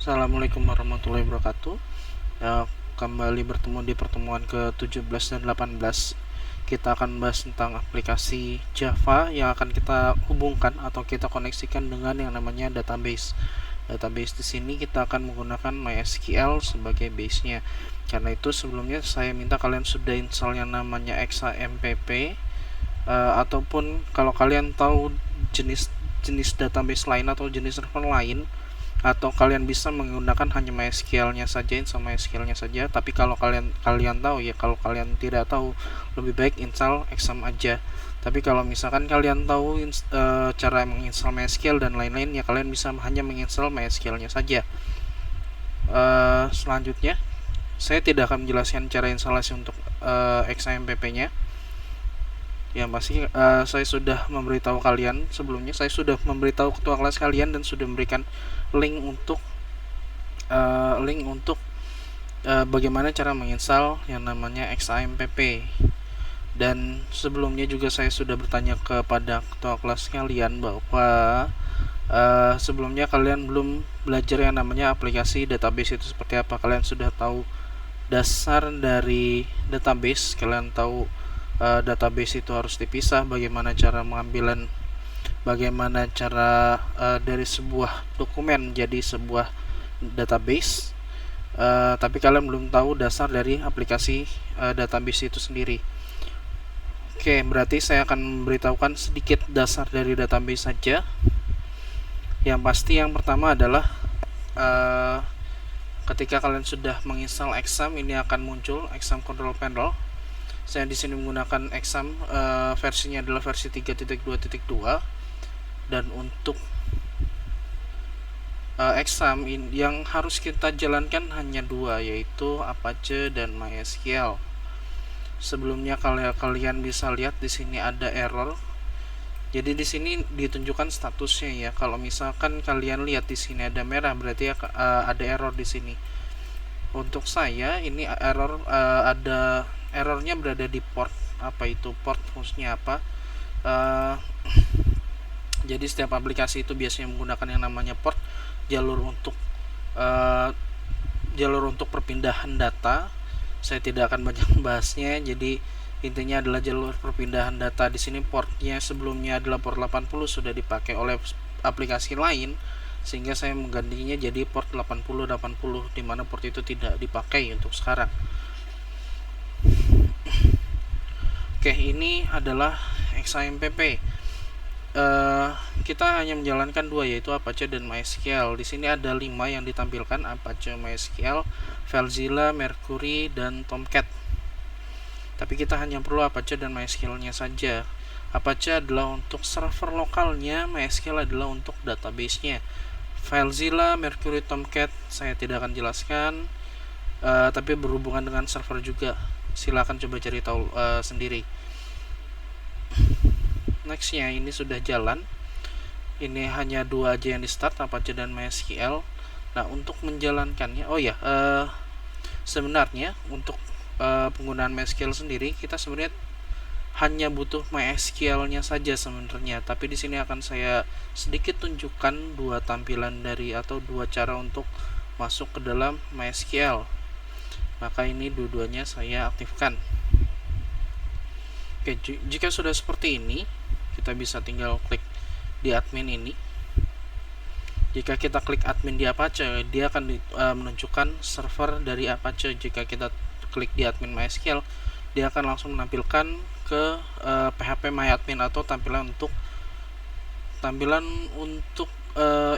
Assalamualaikum warahmatullahi wabarakatuh. Kembali bertemu di pertemuan ke-17 dan 18. Kita akan bahas tentang aplikasi Java yang akan kita hubungkan atau kita koneksikan dengan yang namanya database. Database di sini kita akan menggunakan MySQL sebagai base-nya. Karena itu sebelumnya saya minta kalian sudah install yang namanya XAMPP, ataupun kalau kalian tahu jenis database lain atau jenis server lain, atau kalian bisa menggunakan hanya MySQL-nya saja, install MySQL-nya saja. Tapi kalau kalian tahu ya, kalau kalian tidak tahu, lebih baik install exam aja. Tapi kalau misalkan kalian tahu cara menginstal MySQL dan lain-lain, ya kalian bisa hanya menginstal MySQL-nya saja. Selanjutnya saya tidak akan menjelaskan cara instalasi untuk XAMPP-nya. Yang pasti saya sudah memberitahu kalian sebelumnya, saya sudah memberitahu ketua kelas kalian dan sudah memberikan link untuk bagaimana cara menginstal yang namanya XAMPP. Dan sebelumnya juga saya sudah bertanya kepada ketua kelas kalian bahwa sebelumnya kalian belum belajar yang namanya aplikasi database itu seperti apa. Kalian sudah tahu dasar dari database, kalian tahu database itu harus dipisah, bagaimana cara pengambilan, bagaimana cara dari sebuah dokumen menjadi sebuah database. Tapi kalian belum tahu dasar dari aplikasi database itu sendiri. Oke, berarti saya akan memberitahukan sedikit dasar dari database saja. Yang pasti yang pertama adalah ketika kalian sudah menginstal Exam, ini akan muncul Exam Control Panel. Saya di sini menggunakan Exam, versinya adalah versi 3.2.2, dan untuk Exam yang harus kita jalankan hanya dua, yaitu Apache dan MySQL. Sebelumnya kalian bisa lihat di sini ada error. Jadi di sini ditunjukkan statusnya ya. Kalau misalkan kalian lihat di sini ada merah, berarti ada error di sini. Untuk saya ini ada errornya berada di port. Apa itu port, fungsinya apa? Jadi setiap aplikasi itu biasanya menggunakan yang namanya port, jalur untuk perpindahan data. Saya tidak akan banyak membahasnya. Jadi intinya adalah jalur perpindahan data. Di sini portnya sebelumnya adalah port 80, sudah dipakai oleh aplikasi lain, sehingga saya menggantinya jadi port 80 di mana port itu tidak dipakai untuk sekarang. Oke, ini adalah XAMPP. Kita hanya menjalankan dua, yaitu Apache dan MySQL. Di sini ada 5 yang ditampilkan: Apache, MySQL, FileZilla, Mercury, dan Tomcat. Tapi kita hanya perlu Apache dan MySQL-nya saja. Apache adalah untuk server lokalnya, MySQL adalah untuk database-nya. FileZilla, Mercury, Tomcat saya tidak akan jelaskan, tapi berhubungan dengan server juga. Silakan coba cari tahu sendiri. Nextnya ini sudah jalan. Ini hanya dua aja yang di start, Apache dan MySQL. Nah, untuk menjalankannya, sebenarnya untuk penggunaan MySQL sendiri, kita sebenarnya hanya butuh MySQL-nya saja sebenarnya. Tapi di sini akan saya sedikit tunjukkan dua tampilan dari atau dua cara untuk masuk ke dalam MySQL. Maka ini dua-duanya saya aktifkan. Oke, jika sudah seperti ini, kita bisa tinggal klik di admin ini. Jika kita klik admin di Apache, dia akan menunjukkan server dari Apache. Jika kita klik di admin MySQL, dia akan langsung menampilkan ke PHP MyAdmin atau tampilan untuk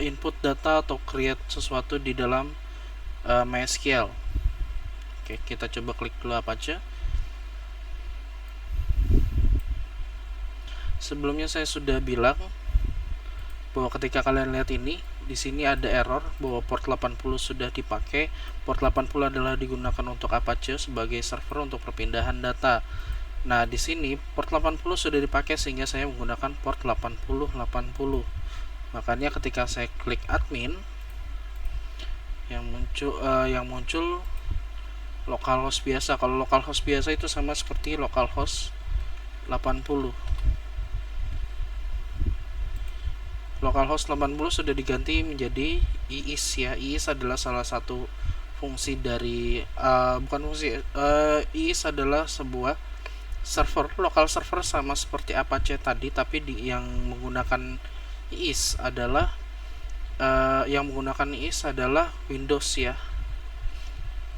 input data atau create sesuatu di dalam MySQL. Oke, kita coba klik dulu Apache. Sebelumnya saya sudah bilang bahwa ketika kalian lihat ini, di sini ada error bahwa port 80 sudah dipakai. Port 80 adalah digunakan untuk Apache sebagai server untuk perpindahan data. Nah, di sini port 80 sudah dipakai sehingga saya menggunakan port 80. Makanya ketika saya klik admin, yang muncul localhost biasa. Kalau localhost biasa itu sama seperti localhost 80. localhost 80 sudah diganti menjadi IIS ya. IIS adalah salah satu fungsi dari bukan fungsi, IIS adalah sebuah server, local server sama seperti Apache tadi, tapi yang menggunakan IIS adalah Windows ya.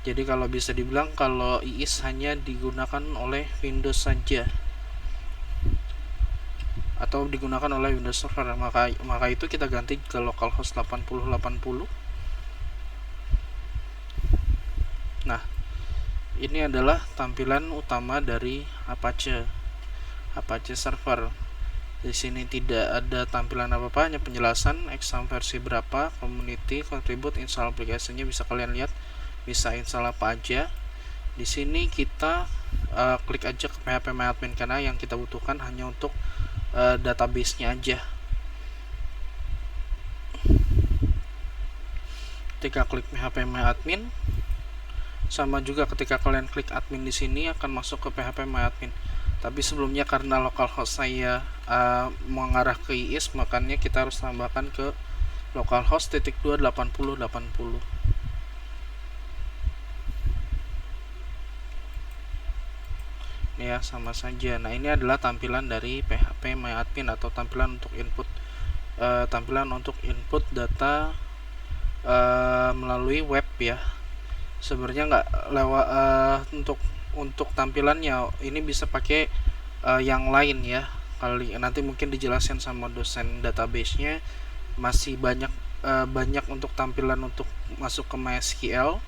Jadi kalau bisa dibilang kalau IIS hanya digunakan oleh Windows saja atau digunakan oleh Windows Server, maka itu kita ganti ke localhost 8080. Nah, ini adalah tampilan utama dari Apache Server. Di sini tidak ada tampilan apa-apa, hanya penjelasan exam versi berapa, community, contribute, install aplikasinya bisa kalian lihat, bisa install apa aja. Di sini kita klik aja ke phpMyAdmin karena yang kita butuhkan hanya untuk database-nya aja. Ketika klik phpMyAdmin, sama juga ketika kalian klik admin di sini akan masuk ke phpMyAdmin. Tapi sebelumnya karena localhost saya mengarah ke IIS, makanya kita harus tambahkan ke localhost /28080. Ya, sama saja. Nah, ini adalah tampilan dari phpMyAdmin atau tampilan untuk input data melalui web ya. Sebenarnya nggak lewat untuk tampilannya ini bisa pakai yang lain ya. Nanti mungkin dijelaskan sama dosen database-nya. Masih banyak untuk tampilan untuk masuk ke MySQL.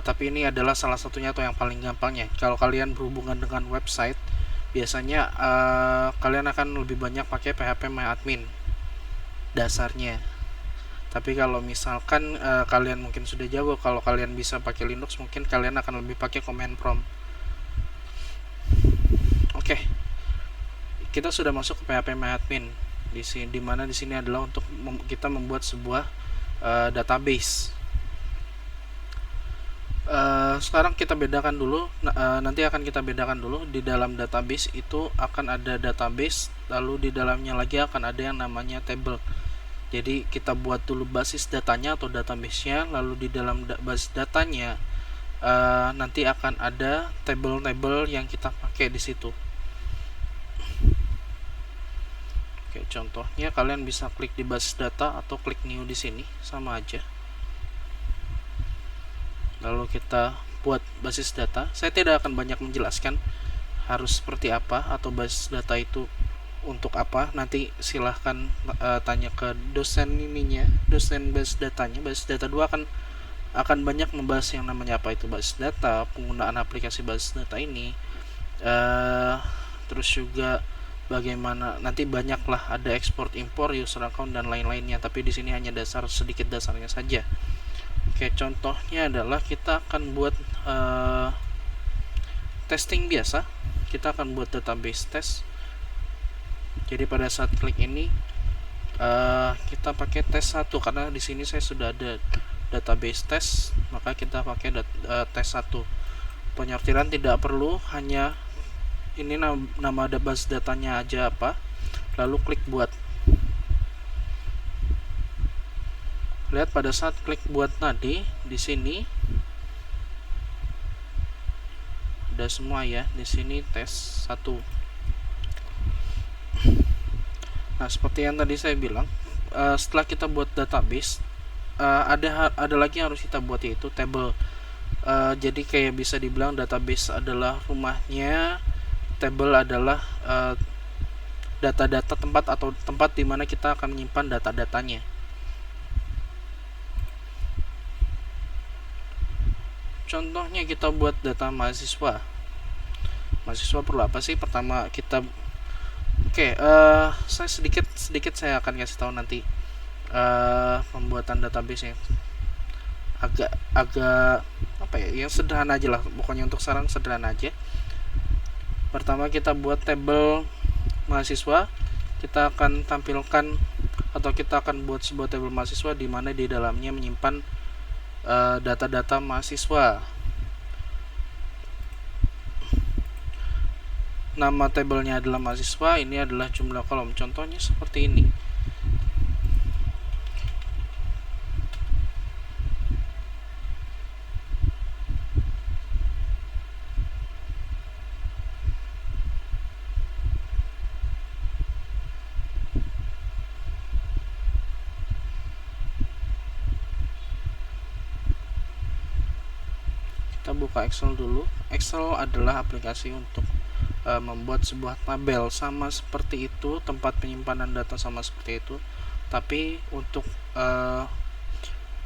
Tapi ini adalah salah satunya atau yang paling gampangnya. Kalau kalian berhubungan dengan website, biasanya kalian akan lebih banyak pakai phpMyAdmin dasarnya. Tapi kalau misalkan kalian mungkin sudah jago, kalau kalian bisa pakai Linux, mungkin kalian akan lebih pakai command prompt. Oke. Kita sudah masuk ke phpMyAdmin. Di mana di sini adalah untuk kita membuat sebuah database. Sekarang kita bedakan dulu, nanti akan kita bedakan dulu di dalam database itu akan ada database, lalu di dalamnya lagi akan ada yang namanya table. Jadi kita buat dulu basis datanya atau database-nya, lalu di dalam basis datanya nanti akan ada table-table yang kita pakai di situ. Oke, contohnya kalian bisa klik di basis data atau klik new di sini, sama aja. Lalu kita buat basis data. Saya tidak akan banyak menjelaskan harus seperti apa atau basis data itu untuk apa. Nanti silahkan tanya ke dosen dosen basis datanya. Basis data 2 akan banyak membahas yang namanya apa itu basis data, penggunaan aplikasi basis data ini, terus juga bagaimana nanti banyaklah ada export import, user account dan lain-lainnya. Tapi di sini hanya sedikit dasarnya saja. Oke, contohnya adalah kita akan buat testing biasa. Kita akan buat database test. Jadi pada saat klik ini kita pakai tes 1 karena di sini saya sudah ada database test, maka kita pakai tes 1. Penyortiran tidak perlu, hanya ini nama base datanya aja apa, lalu klik buat. Lihat pada saat klik buat tadi di sini ada semua ya, di sini tes 1. Nah, seperti yang tadi saya bilang, setelah kita buat database, ada lagi yang harus kita buat, yaitu table. Jadi kayak bisa dibilang database adalah rumahnya, table adalah data-data tempat di mana kita akan menyimpan data-datanya. Contohnya kita buat data mahasiswa. Mahasiswa perlu apa sih? Pertama kita saya sedikit saya akan kasih tahu nanti pembuatan database-nya. Agak apa ya? Yang sederhana aja lah. Pokoknya untuk sekarang sederhana aja. Pertama kita buat table mahasiswa. Kita akan tampilkan atau kita akan buat sebuah table mahasiswa di mana di dalamnya menyimpan data-data mahasiswa. nama tabelnya adalah mahasiswa, ini adalah jumlah kolom. Contohnya seperti ini. Kita buka Excel dulu. Excel adalah aplikasi untuk membuat sebuah tabel, sama seperti itu, tempat penyimpanan data sama seperti itu, tapi untuk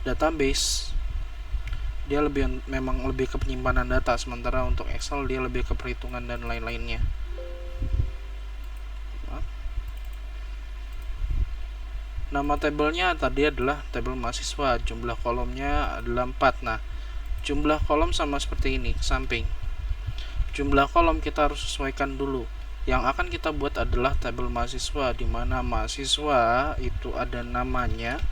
database dia memang lebih ke penyimpanan data, sementara untuk Excel dia lebih ke perhitungan dan lain-lainnya. Nama tabelnya tadi adalah tabel mahasiswa, jumlah kolomnya adalah 4. Nah, jumlah kolom sama seperti ini ke samping. Jumlah kolom kita harus sesuaikan dulu. Yang akan kita buat adalah tabel mahasiswa, di mana mahasiswa itu ada namanya,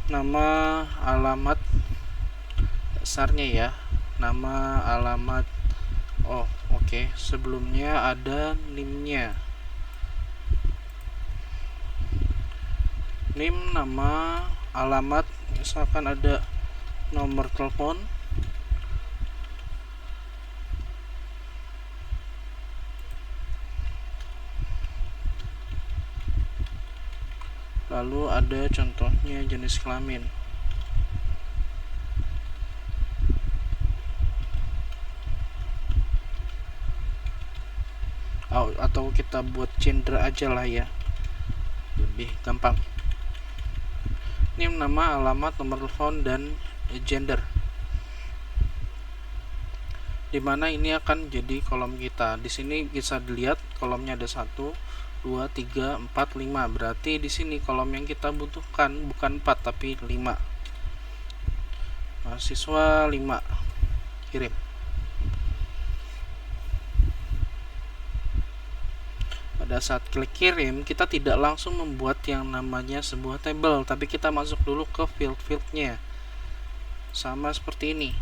nama, alamat dasarnya ya, nama, alamat. Oh, oke. Sebelumnya ada NIM-nya. NIM, nama, alamat, misalkan ada nomor telepon, lalu ada contohnya jenis kelamin. Atau kita buat gender aja lah ya, lebih gampang. NIM, nama, alamat, nomor telepon, dan gender, dimana ini akan jadi kolom kita. Di sini bisa dilihat kolomnya ada 1, 2, 3, 4, 5. Berarti di sini kolom yang kita butuhkan bukan 4 tapi 5. Mahasiswa 5. Kirim. Pada saat klik kirim, kita tidak langsung membuat yang namanya sebuah tabel, tapi kita masuk dulu ke field-fieldnya. Sama seperti ini.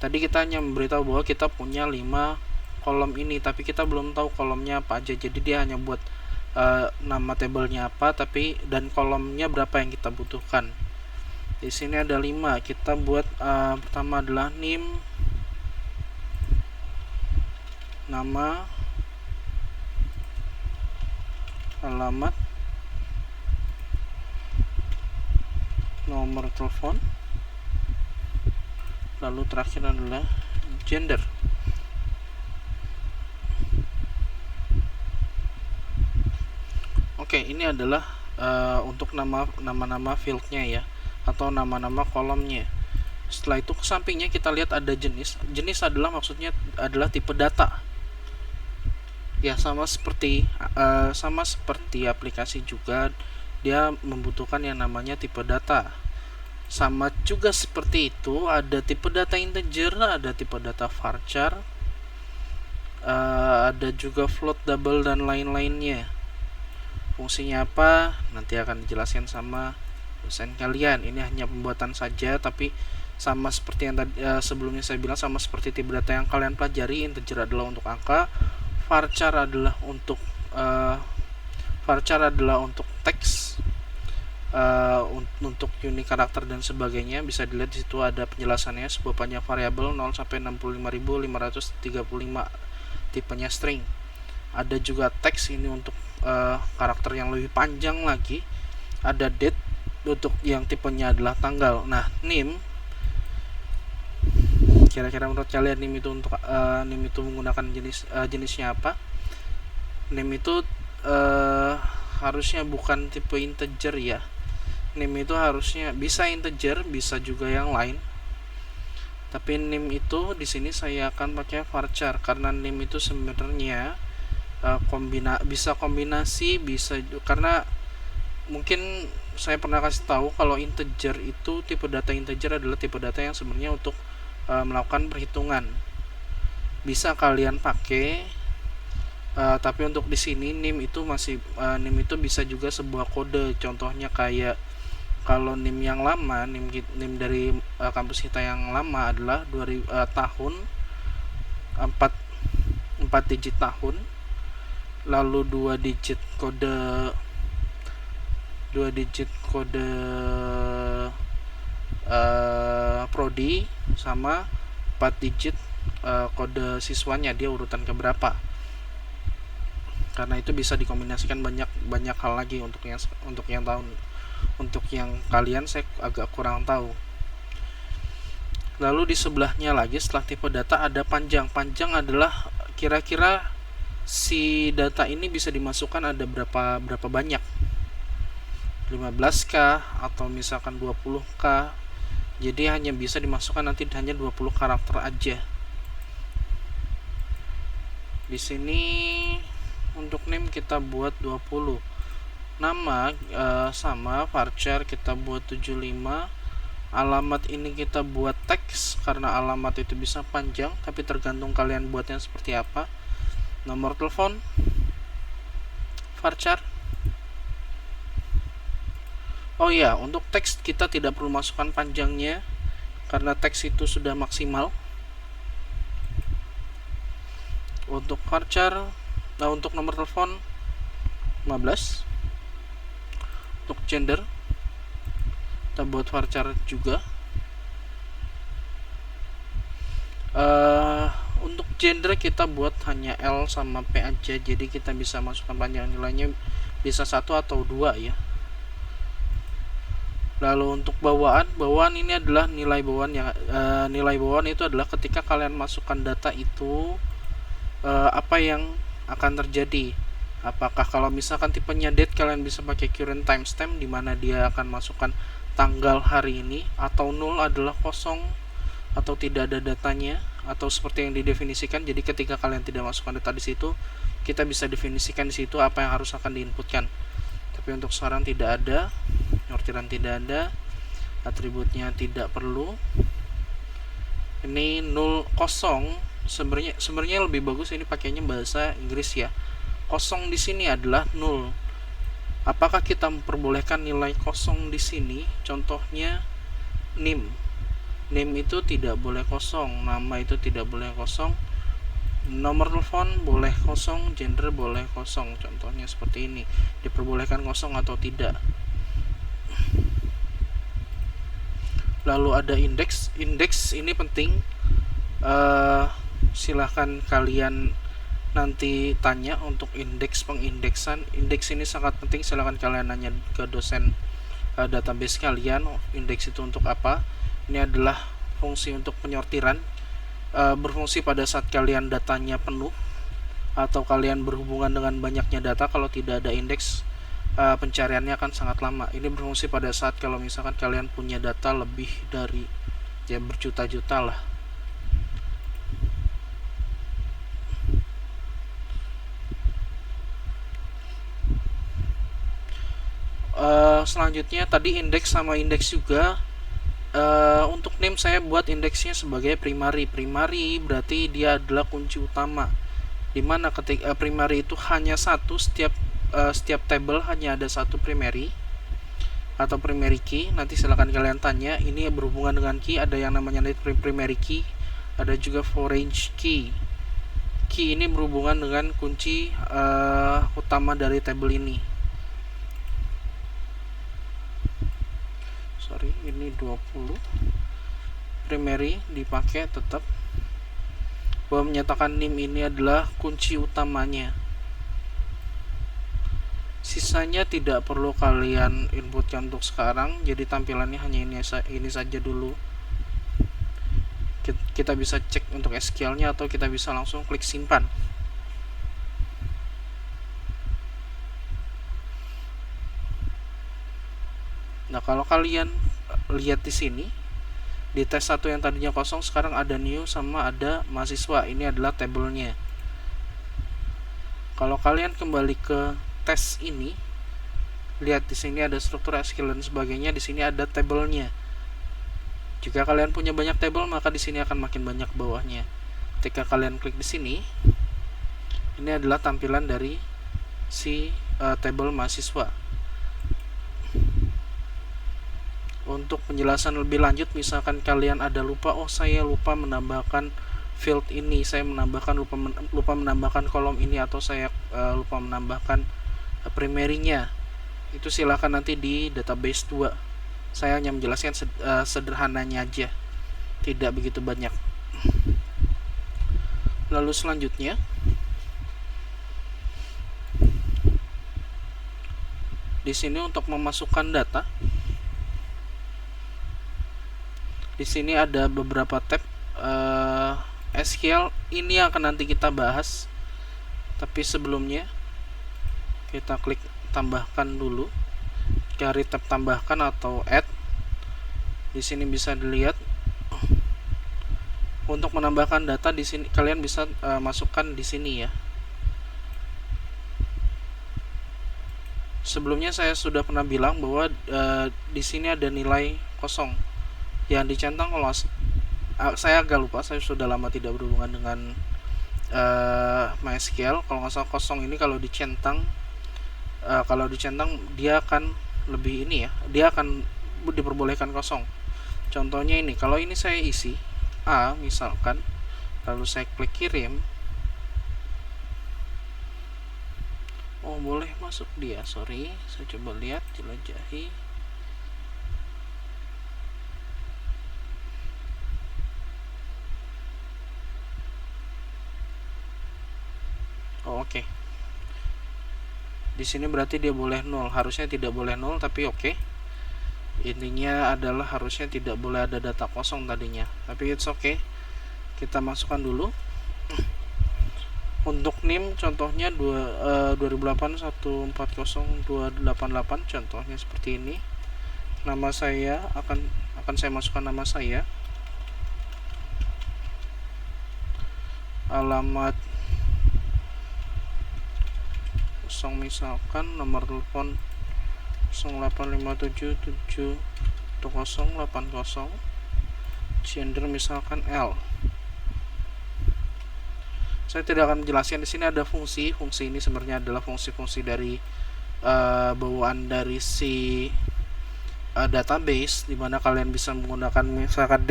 Tadi kita hanya memberitahu bahwa kita punya 5 kolom ini, tapi kita belum tahu kolomnya apa aja. Jadi dia hanya buat nama tabelnya apa, tapi dan kolomnya berapa yang kita butuhkan. Di sini ada 5. Kita buat pertama adalah NIM, nama, alamat, nomor telepon, lalu terakhir adalah gender. Oke, ini adalah untuk nama-nama fieldnya ya, atau nama-nama kolomnya. Setelah itu ke sampingnya kita lihat ada jenis. Jenis adalah maksudnya adalah tipe data. Ya, sama seperti aplikasi juga, dia membutuhkan yang namanya tipe data. Sama juga seperti itu, ada tipe data integer, ada tipe data varchar, ada juga float, double, dan lain-lainnya. Fungsinya apa nanti akan dijelaskan sama dosen kalian. Ini hanya pembuatan saja, tapi sama seperti yang tadi sebelumnya saya bilang, sama seperti tipe data yang kalian pelajari. Integer adalah untuk angka, varchar adalah untuk teks, untuk unit karakter dan sebagainya. Bisa dilihat di situ ada penjelasannya, sebuah panjang variabel 0 sampai 65.535, tipenya string. Ada juga teks, ini untuk karakter yang lebih panjang lagi. Ada date untuk yang tipenya adalah tanggal. Nah, NIM, kira-kira menurut kalian NIM itu menggunakan jenisnya apa? NIM itu harusnya bukan tipe integer ya. NIM itu harusnya bisa integer, bisa juga yang lain. Tapi NIM itu di sini saya akan pakai varchar, karena NIM itu sebenarnya bisa kombinasi, bisa karena mungkin saya pernah kasih tahu kalau integer itu, tipe data integer adalah tipe data yang sebenarnya untuk melakukan perhitungan. Bisa kalian pakai, tapi untuk di sini NIM itu bisa juga sebuah kode. Contohnya kayak kalau NIM yang lama, NIM dari kampus kita yang lama adalah tahun 4 digit tahun, lalu 2 digit kode prodi, sama 4 digit kode siswanya, dia urutan keberapa. Karena itu bisa dikombinasikan banyak hal lagi untuk yang tahun. Untuk yang kalian saya agak kurang tahu. Lalu di sebelahnya lagi setelah tipe data ada panjang. Panjang adalah kira-kira si data ini bisa dimasukkan ada berapa banyak, 15k atau misalkan 20k. Jadi hanya bisa dimasukkan nanti hanya 20 karakter aja. Di sini untuk name kita buat 20. Nama sama varchar kita buat 75. Alamat ini kita buat teks karena alamat itu bisa panjang, tapi tergantung kalian buatnya seperti apa. Nomor telepon varchar. Oh ya, untuk teks kita tidak perlu masukkan panjangnya karena teks itu sudah maksimal. Untuk varchar, untuk nomor telepon 15. Untuk gender kita buat varchar juga. Untuk gender kita buat hanya L sama P aja, jadi kita bisa masukkan panjang nilainya bisa 1 atau 2 ya. Lalu untuk bawaan ini adalah nilai bawaan yang nilai bawaan itu adalah ketika kalian masukkan data itu apa yang akan terjadi. Apakah kalau misalkan tipenya date, kalian bisa pakai current timestamp di mana dia akan masukkan tanggal hari ini, atau 0 adalah kosong atau tidak ada datanya, atau seperti yang didefinisikan. Jadi ketika kalian tidak masukkan data di situ, kita bisa definisikan di situ apa yang harus akan diinputkan. Tapi untuk sekarang tidak ada, sortiran tidak ada, atributnya tidak perlu. Ini 0 kosong, sebenarnya lebih bagus ini pakainya bahasa Inggris ya. Kosong di sini adalah 0. Apakah kita memperbolehkan nilai kosong di sini? Contohnya name itu tidak boleh kosong, nama itu tidak boleh kosong, nomor telepon boleh kosong, gender boleh kosong. Contohnya seperti ini, diperbolehkan kosong atau tidak. Lalu ada indeks ini penting, silahkan kalian nanti tanya untuk pengindeksan. Indeks ini sangat penting, silahkan kalian nanya ke dosen database kalian, indeks itu untuk apa. Ini adalah fungsi untuk penyortiran, berfungsi pada saat kalian datanya penuh atau kalian berhubungan dengan banyaknya data. Kalau tidak ada indeks, pencariannya akan sangat lama. Ini berfungsi pada saat kalau misalkan kalian punya data lebih dari berjuta-juta lah. Selanjutnya tadi indeks sama indeks juga. Untuk name saya buat indeksnya sebagai primary berarti dia adalah kunci utama, dimana ketika primary itu hanya satu, setiap table hanya ada satu primary atau primary key. Nanti silakan kalian tanya, ini berhubungan dengan key, ada yang namanya primary key, ada juga foreign key. Key ini berhubungan dengan kunci utama dari table ini. Ini 20 primary dipakai tetap, bahwa menyatakan name ini adalah kunci utamanya. Sisanya tidak perlu kalian inputkan untuk sekarang, jadi tampilannya hanya ini saja dulu. Kita bisa cek untuk SQL nya atau kita bisa langsung klik simpan. Nah, kalau kalian lihat di sini, di tes 1 yang tadinya kosong sekarang ada new sama ada mahasiswa. Ini adalah tabelnya. Kalau kalian kembali ke tes ini, lihat di sini ada struktur SQL dan sebagainya. Di sini ada tabelnya. Jika kalian punya banyak tabel, maka di sini akan makin banyak bawahnya. Ketika kalian klik di sini, ini adalah tampilan dari si tabel mahasiswa. Untuk penjelasan lebih lanjut, misalkan kalian ada lupa, saya lupa menambahkan field ini saya menambahkan lupa menambahkan kolom ini, atau saya lupa menambahkan primary-nya, itu silakan nanti di database 2. Saya hanya menjelaskan sederhananya aja, tidak begitu banyak. Lalu selanjutnya di sini untuk memasukkan data, di sini ada beberapa tab. SQL ini akan nanti kita bahas, tapi sebelumnya kita klik tambahkan dulu, cari tab tambahkan atau add. Di sini bisa dilihat untuk menambahkan data. Di sini kalian bisa masukkan di sini ya. Sebelumnya saya sudah pernah bilang bahwa di sini ada nilai kosong yang dicentang. Kalau saya agak lupa, saya sudah lama tidak berhubungan dengan MySQL. Kalau nggak salah kosong ini kalau dicentang dia akan lebih ini ya, dia akan diperbolehkan kosong. Contohnya ini, kalau ini saya isi A misalkan, lalu saya klik kirim, oh boleh masuk dia, sorry, saya coba lihat, jelajahi. Oh, oke. Di sini berarti dia boleh 0, harusnya tidak boleh 0, tapi oke. Intinya adalah harusnya tidak boleh ada data kosong tadinya, tapi it's okay. Kita masukkan dulu. Untuk NIM contohnya 2008140288, contohnya seperti ini. Nama saya akan saya masukkan nama saya, alamat misalkan, nomor telepon 08577080, gender misalkan L. Saya tidak akan menjelaskan. Di sini ada fungsi ini sebenarnya adalah fungsi-fungsi dari bawaan dari si database, dimana kalian bisa menggunakan misalkan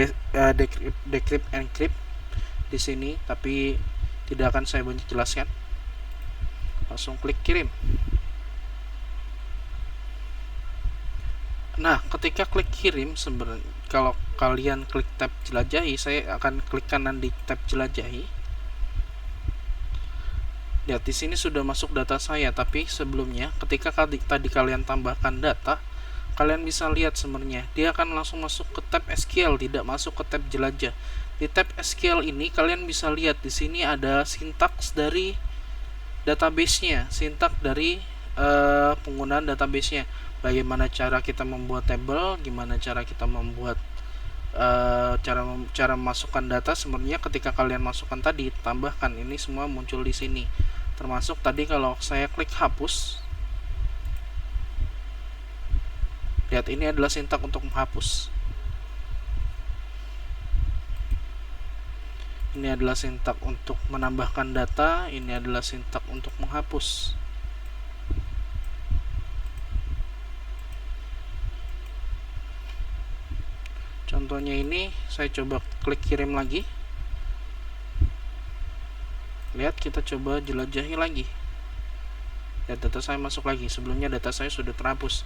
decrypt, encrypt di sini, tapi tidak akan saya banyak jelaskan. Langsung klik kirim. Nah, ketika klik kirim, sebenarnya kalau kalian klik tab jelajahi, saya akan klik kanan di tab jelajahi. Lihat di sini sudah masuk data saya, tapi sebelumnya ketika tadi kalian tambahkan data, kalian bisa lihat sebenarnya dia akan langsung masuk ke tab SQL, tidak masuk ke tab jelajah. Di tab SQL ini kalian bisa lihat di sini ada sintaks dari database-nya, sintaks dari penggunaan database-nya. Bagaimana cara kita membuat table, gimana cara kita membuat cara memasukkan data. Sebenarnya ketika kalian masukkan tadi, tambahkan, ini semua muncul di sini. Termasuk tadi kalau saya klik hapus, lihat ini adalah sintaks untuk menghapus. Ini adalah sintaks untuk menambahkan data, ini adalah sintaks untuk menghapus. Contohnya ini, saya coba klik kirim lagi. Lihat, kita coba jelajahi lagi. Lihat, data saya masuk lagi. Sebelumnya data saya sudah terhapus.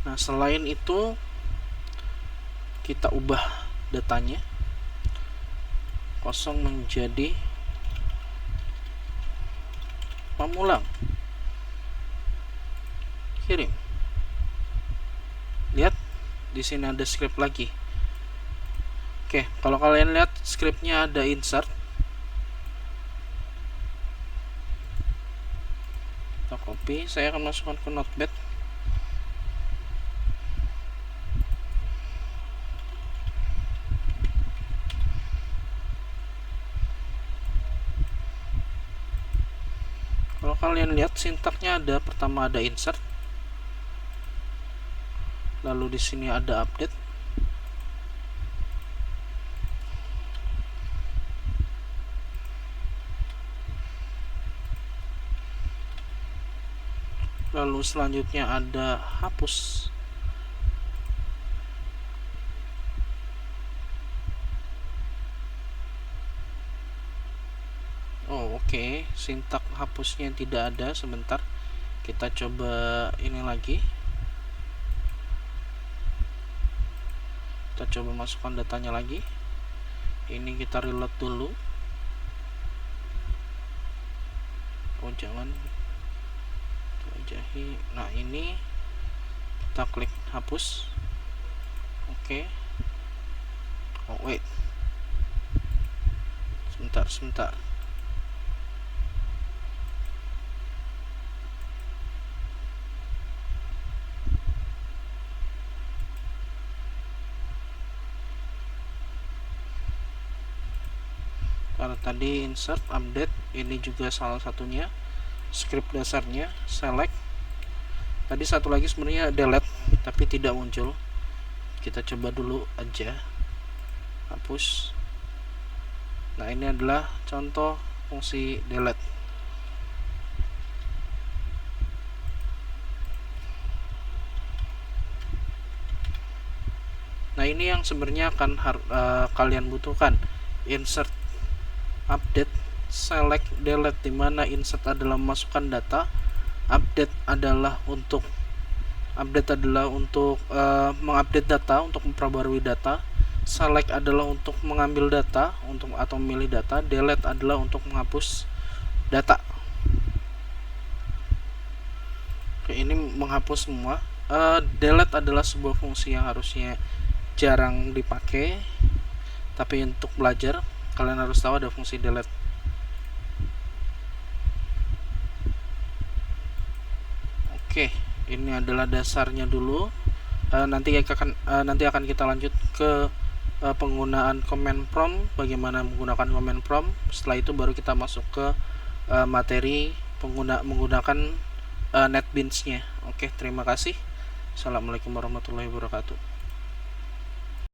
Nah, selain itu kita ubah datanya kosong menjadi pamulang, kirim. Lihat di sini ada script lagi. Oke, kalau kalian lihat scriptnya ada insert, kita copy. Saya akan masukkan ke notepad. Kalau kalian lihat sintaknya ada, pertama ada insert, lalu di sini ada update, lalu selanjutnya ada hapus, sintak hapusnya tidak ada. Sebentar, kita coba ini lagi, kita coba masukkan datanya lagi. Ini kita reload dulu. Oh jangan, jelajahi. Nah ini kita klik hapus. Oke. Oh wait, sebentar. Karena tadi insert, update, ini juga salah satunya. Script dasarnya select. Tadi satu lagi sebenarnya delete tapi tidak muncul. Kita coba dulu aja hapus. Nah ini adalah contoh fungsi delete. Nah ini yang sebenarnya akan kalian butuhkan. Insert, update, select, delete, dimana insert adalah memasukkan data, update adalah untuk mengupdate data, untuk memperbarui data, select adalah untuk mengambil data atau memilih data, delete adalah untuk menghapus data. Oke, ini menghapus semua. Delete adalah sebuah fungsi yang harusnya jarang dipakai, tapi untuk belajar kalian harus tahu ada fungsi delete. Oke, ini adalah dasarnya dulu. Nanti akan kita lanjut ke penggunaan command prompt, bagaimana menggunakan command prompt. Setelah itu baru kita masuk ke materi menggunakan NetBeans-nya. Oke, terima kasih. Assalamualaikum warahmatullahi wabarakatuh.